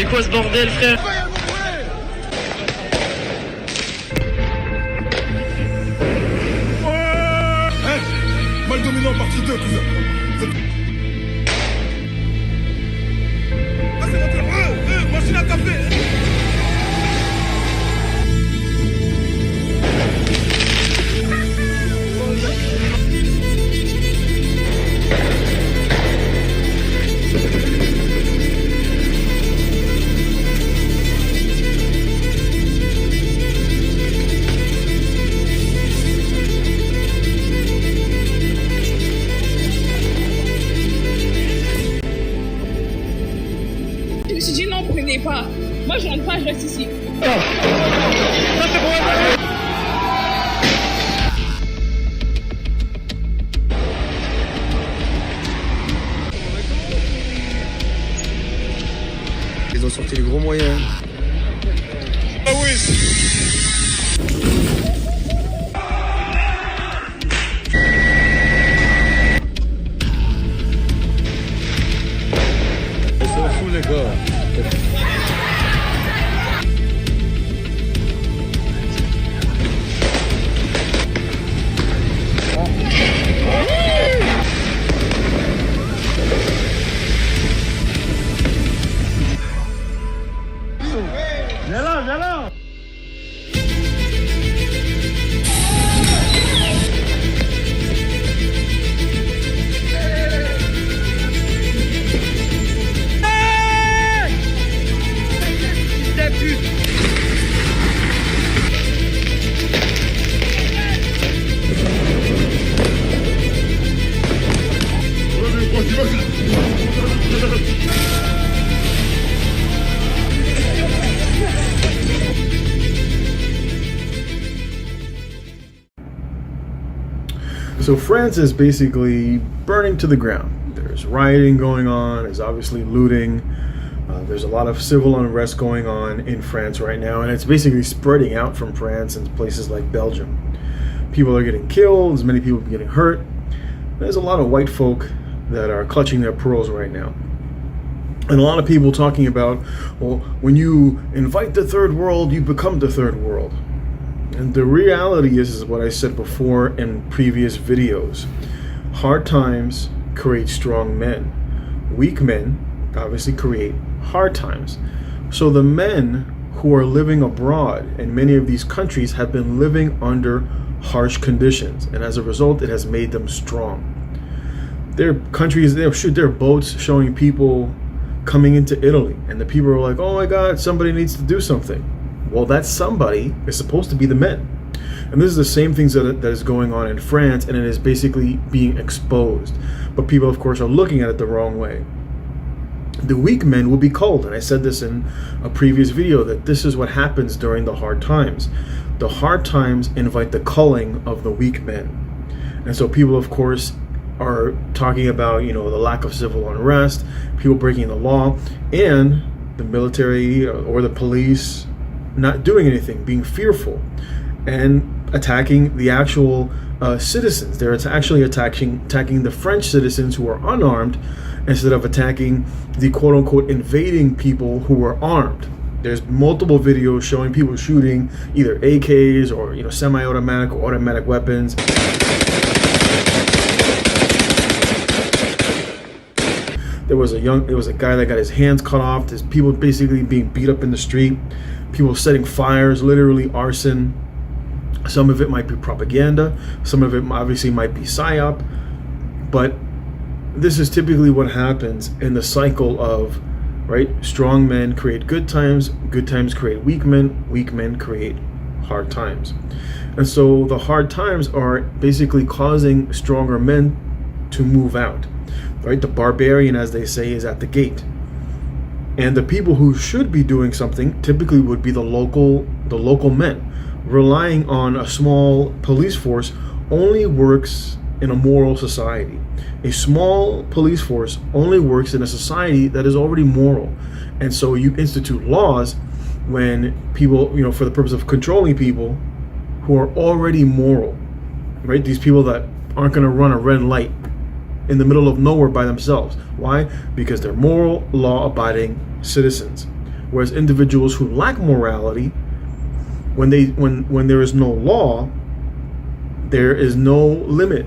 C'est quoi ce bordel, frère? Mal dominant, partie 2, cousin. Ah, c'est votre... machine à café. Je me suis dit non, prenez pas. Moi je rentre pas, je reste ici. Ils ont sorti les gros moyens. Ah oui. Ils sont fous les gars. So France is basically burning to the ground. There's rioting going on, there's obviously looting, there's a lot of civil unrest going on in France right now, and it's basically spreading out from France into places like Belgium. People are getting killed, there's many people getting hurt. There's a lot of white folk that are clutching their pearls right now. And a lot of people talking about, well, when you invite the third world, you become the third world. And the reality is what I said before in previous videos. Hard times create strong men. Weak men obviously create hard times. So the men who are living abroad in many of these countries have been living under harsh conditions. And as a result, it has made them strong. Their countries, they'll shoot their boats showing people coming into Italy. And the people are like, oh my God, somebody needs to do something. Well, that somebody is supposed to be the men. And this is the same things that is going on in France, and it is basically being exposed. But people, of course, are looking at it the wrong way. The weak men will be culled, and I said this in a previous video, that this is what happens during the hard times. The hard times invite the culling of the weak men. And so people, of course, are talking about, you know, the lack of civil unrest, people breaking the law, and the military or the police not doing anything, being fearful, and attacking the actual citizens. They're actually attacking the French citizens who are unarmed instead of attacking the quote-unquote invading people who are armed. There's multiple videos showing people shooting either AKs or, you know, semi-automatic or automatic weapons. There was a guy that got his hands cut off. There's people basically being beat up in the street. People setting fires, literally arson. Some of it might be propaganda. Some of it obviously might be psyop. But this is typically what happens in the cycle of, right? Strong men create good times create weak men create hard times. And so the hard times are basically causing stronger men to move out, right? The barbarian, as they say, is at the gate. And the people who should be doing something typically would be the local men. Relying on a small police force only works in a moral society. A small police force only works in a society that is already moral. And so you institute laws when people, you know, for the purpose of controlling people who are already moral, right? These people that aren't going to run a red light in the middle of nowhere by themselves. Why? Because they're moral, law-abiding citizens. Whereas individuals who lack morality, when there is no law, there is no limit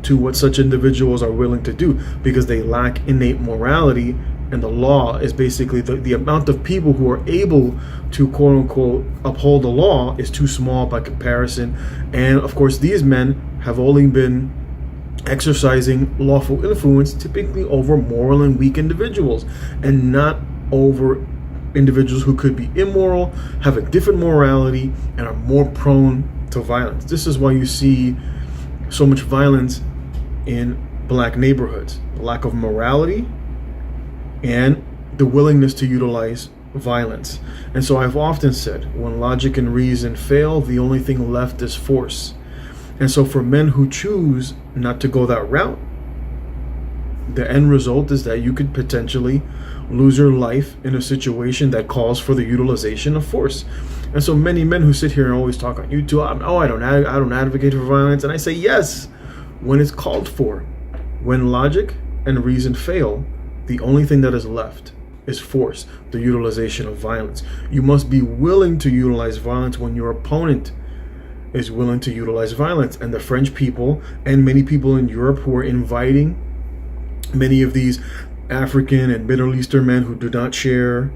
to what such individuals are willing to do, because they lack innate morality, and the law is basically the amount of people who are able to quote unquote uphold the law is too small by comparison. And of course, these men have only been exercising lawful influence typically over moral and weak individuals, and not over individuals who could be immoral, have a different morality, and are more prone to violence. This is why you see so much violence in black neighborhoods: lack of morality and the willingness to utilize violence. And so I've often said, when logic and reason fail, the only thing left is force. And so for men who choose not to go that route, the end result is that you could potentially lose your life in a situation that calls for the utilization of force. And so many men who sit here and always talk on YouTube, I don't advocate for violence. And I say, yes, when it's called for. When logic and reason fail, the only thing that is left is force, the utilization of violence. You must be willing to utilize violence when your opponent is willing to utilize violence. And the French people and many people in Europe who are inviting many of these African and Middle Eastern men who do not share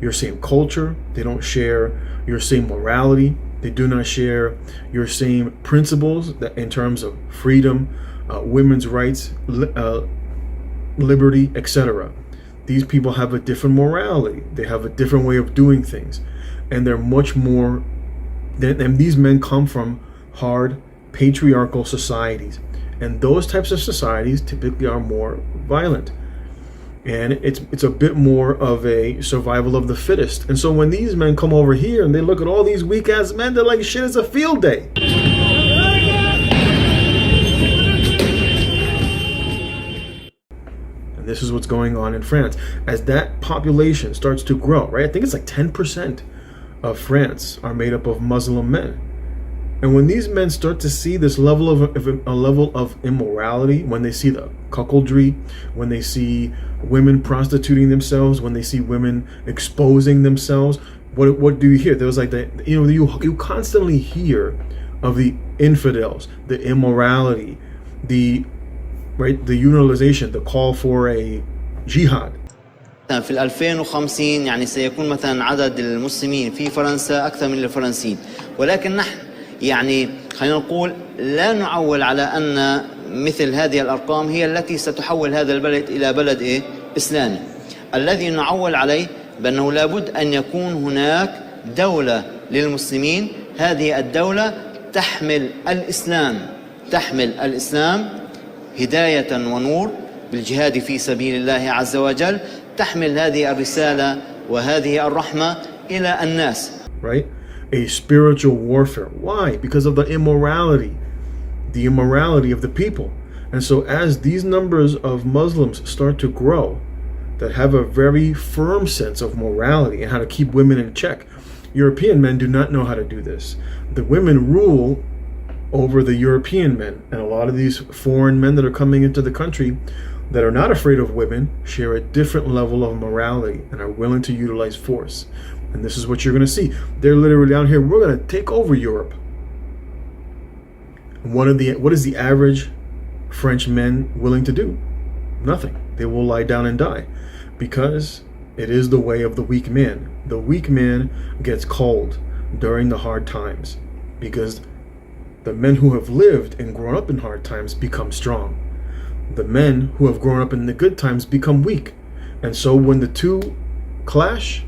your same culture, they don't share your same morality, they do not share your same principles that in terms of freedom, women's rights, liberty, etc. These people have a different morality. They have a different way of doing things. And they're much more, and these men come from hard patriarchal societies. And those types of societies typically are more violent. And it's a bit more of a survival of the fittest. And so when these men come over here and they look at all these weak ass men, they're like, shit, it's a field day. And this is what's going on in France. As that population starts to grow, right? I think it's like 10% of France are made up of Muslim men. And when these men start to see this level of immorality, when they see the cuckoldry, when they see women prostituting themselves, when they see women exposing themselves, what do you hear? There was like you constantly hear of the infidels, the immorality, the utilization, the call for a jihad. في 2050 يعني سيكون مثلا عدد المسلمين في فرنسا أكثر من الفرنسيين، ولكن نحن يعني خلينا نقول لا نعول على أن مثل هذه الأرقام هي التي ستحول هذا البلد إلى بلد إسلامي. الذي نعول عليه بأنه لابد أن يكون هناك دولة للمسلمين. هذه الدولة تحمل الإسلام هداية ونور بالجهاد في سبيل الله عز وجل، تحمل هذه الرسالة وهذه الرحمة إلى الناس. Right? A spiritual warfare. Why? Because of the immorality of the people. And so as these numbers of Muslims start to grow that have a very firm sense of morality and how to keep women in check, European men do not know how to do this. The women rule over the European men, and a lot of these foreign men that are coming into the country that are not afraid of women share a different level of morality and are willing to utilize force. And this is what you're going to see. They're literally down here, we're going to take over Europe. What is the average French men willing to do? Nothing. They will lie down and die, because it is the way of the weak man. The weak man gets cold during the hard times, because the men who have lived and grown up in hard times become strong. The men who have grown up in the good times become weak. And so when the two clash,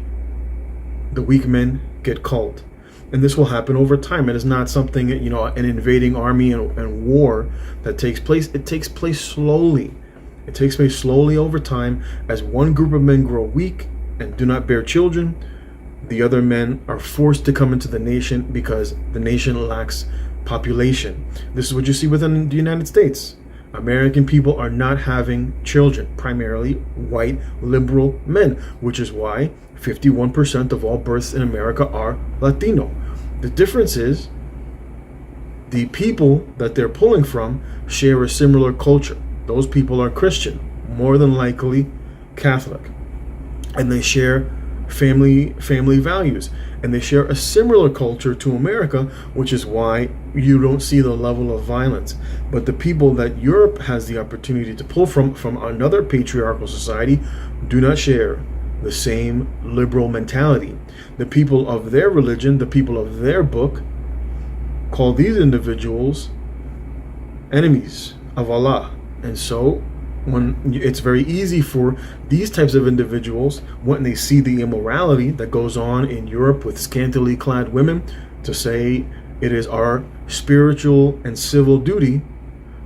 the weak men get cold. And this will happen over time. It is not something, an invading army and war that takes place. It takes place slowly. It takes place slowly over time. As one group of men grow weak and do not bear children, the other men are forced to come into the nation because the nation lacks population. This is what you see within the United States. American people are not having children, primarily white liberal men, which is why 51% of all births in America are Latino. The difference is the people that they're pulling from share a similar culture. Those people are Christian, more than likely Catholic, and they share family values, and they share a similar culture to America, which is why you don't see the level of violence. But the people that Europe has the opportunity to pull from another patriarchal society do not share the same liberal mentality. The people of their religion, the people of their book, call these individuals enemies of Allah. And so it's very easy for these types of individuals, when they see the immorality that goes on in Europe with scantily clad women, to say it is our spiritual and civil duty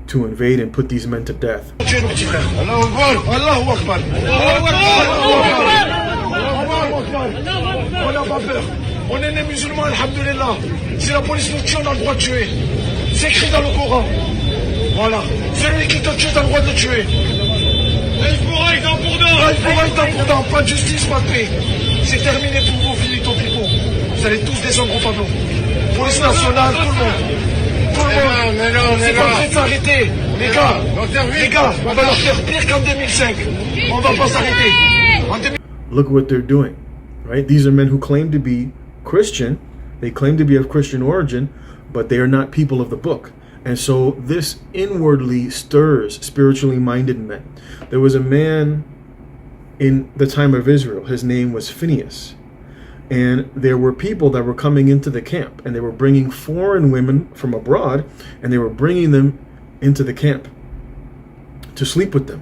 to invade and put these men to death. On n'a pas peur. On est des musulmans, alhamdoulilah. Si la police nous tue, on a le droit de tuer. C'est écrit dans le Coran. Voilà. Celui qui te tue, t'as le droit de le tuer. Hezbollah est en Bourdin. Hezbollah est en Bourdin. Pas de justice, pas de paix. C'est terminé pour vous, finito pipo. Vous allez tous descendre au tableau. Police nationale, tout le monde. Tout le monde. Mais non, c'est pas prêt de s'arrêter. Les gars, on va leur faire pire qu'en 2005. On va pas s'arrêter. Look what they're doing, right? These are men who claim to be Christian. They claim to be of Christian origin, but they are not people of the book. And so this inwardly stirs spiritually minded men. There was a man in the time of Israel. His name was Phineas. And there were people that were coming into the camp, and they were bringing foreign women from abroad, and they were bringing them into the camp to sleep with them.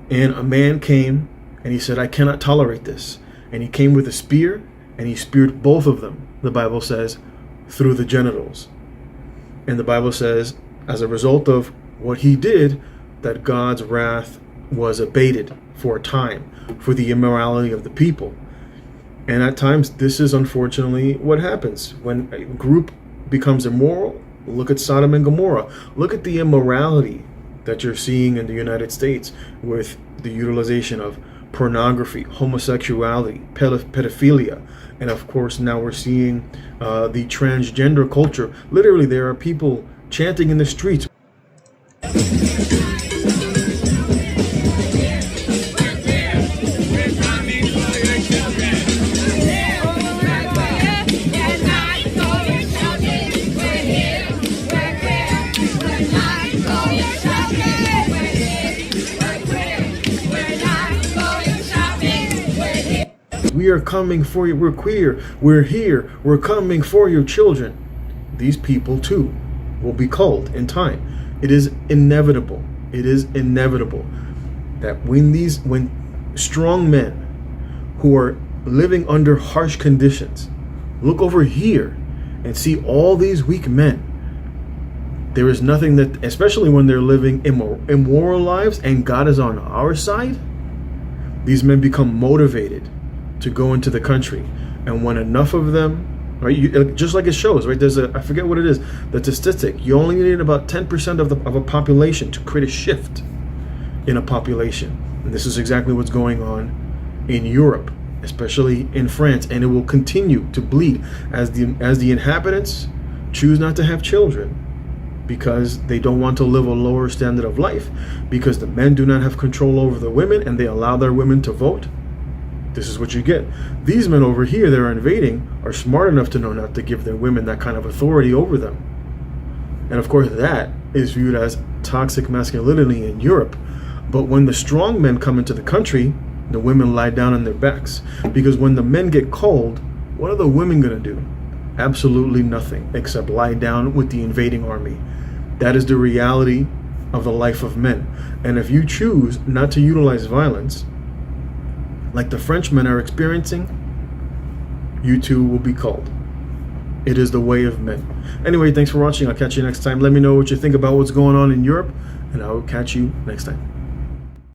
And a man came and he said, I cannot tolerate this. And he came with a spear and he speared both of them, the Bible says, through the genitals. And the Bible says, as a result of what he did, that God's wrath was abated for a time for the immorality of the people. And at times, this is unfortunately what happens. When a group becomes immoral, look at Sodom and Gomorrah. Look at the immorality that you're seeing in the United States with the utilization of pornography, homosexuality, pedophilia, and of course now we're seeing the transgender culture. Literally, there are people chanting in the streets. We are coming for you. We're queer. We're here. We're coming for your children. These people too will be culled in time. It is inevitable. It is inevitable that when strong men who are living under harsh conditions look over here and see all these weak men, there is nothing that, especially when they're living immoral lives and God is on our side, these men become motivated to go into the country. And when enough of them, right, just like it shows, right, there's I forget what it is, the statistic, you only need about 10% of a population to create a shift in a population. And this is exactly what's going on in Europe, especially in France, and it will continue to bleed as the inhabitants choose not to have children because they don't want to live a lower standard of life, because the men do not have control over the women and they allow their women to vote. This is what you get. These men over here that are invading are smart enough to know not to give their women that kind of authority over them. And of course that is viewed as toxic masculinity in Europe. But when the strong men come into the country, the women lie down on their backs. Because when the men get cold, what are the women going to do? Absolutely nothing except lie down with the invading army. That is the reality of the life of men. And if you choose not to utilize violence, like the Frenchmen are experiencing, you too will be called. It is the way of men. Anyway, thanks for watching. I'll catch you next time. Let me know what you think about what's going on in Europe, and I will catch you next time.